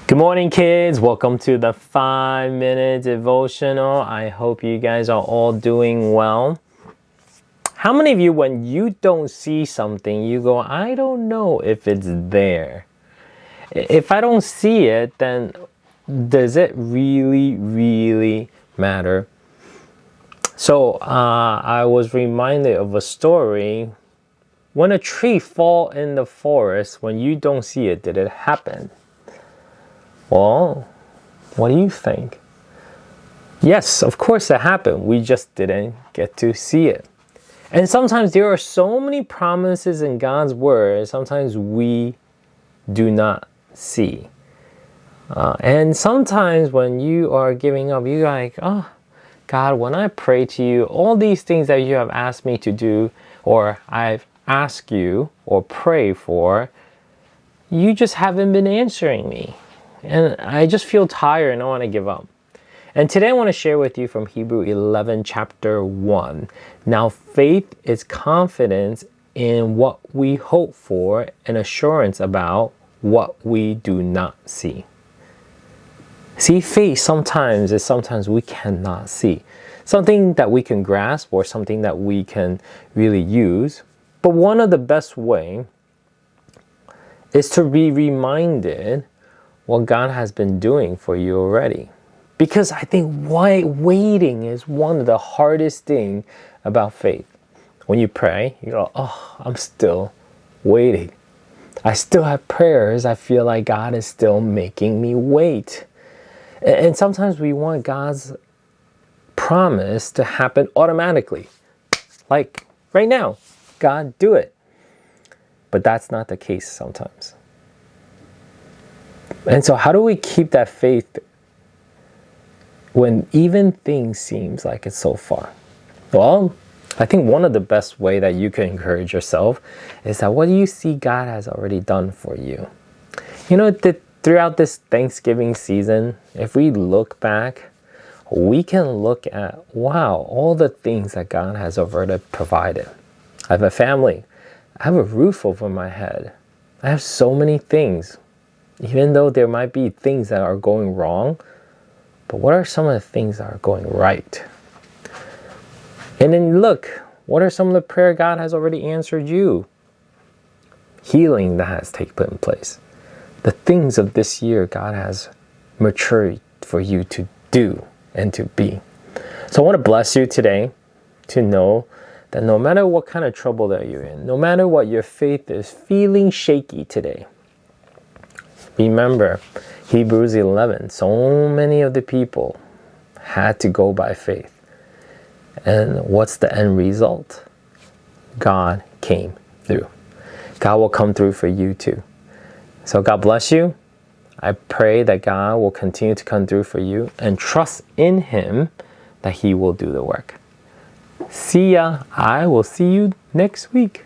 Good morning, kids. Welcome to the 5-minute devotional. I hope you guys are all doing well. How many of you, when you don't see something, you go, I don't know if it's there? If I don't see it, then does it really matter? So I was reminded of a story. When a tree falls in the forest, when you don't see it, did it happen? Well, what do you think? Yes, of course it happened. We just didn't get to see it. And sometimes there are so many promises in God's word, sometimes we do not see. And sometimes when you are giving up, you're like, oh, God, when I pray to you, all these things that you have asked me to do, or I've asked you or pray for, you just haven't been answering me. And I just feel tired and I want to give up. And today I want to share with you from Hebrew 11 chapter 1. Now faith is confidence in what we hope for and assurance about what we do not see. See, faith sometimes is sometimes we cannot see. Something that we can grasp or something that we can really use. But one of the best ways is to be reminded what God has been doing for you already. Because I think waiting is one of the hardest things about faith. When you pray, you go, oh, I'm still waiting. I still have prayers. I feel like God is still making me wait. And sometimes we want God's promise to happen automatically. Like right now, God, do it. But that's not the case sometimes. And so how do we keep that faith when even things seems like it's so far? Well, I think one of the best way that you can encourage yourself is that what do you see God has already done for you? You know, throughout this Thanksgiving season, if we look back, we can look at, wow, all the things that God has already provided. I have a family. I have a roof over my head. I have so many things. Even though there might be things that are going wrong, but what are some of the things that are going right? And then look, what are some of the prayer God has already answered you? Healing that has taken place. The things of this year God has matured for you to do and to be. So I want to bless you today to know that no matter what kind of trouble that you're in, no matter what your faith is feeling shaky today, remember, Hebrews 11, so many of the people had to go by faith. And what's the end result? God came through. God will come through for you too. So God bless you. I pray that God will continue to come through for you and trust in Him that He will do the work. See ya. I will see you next week.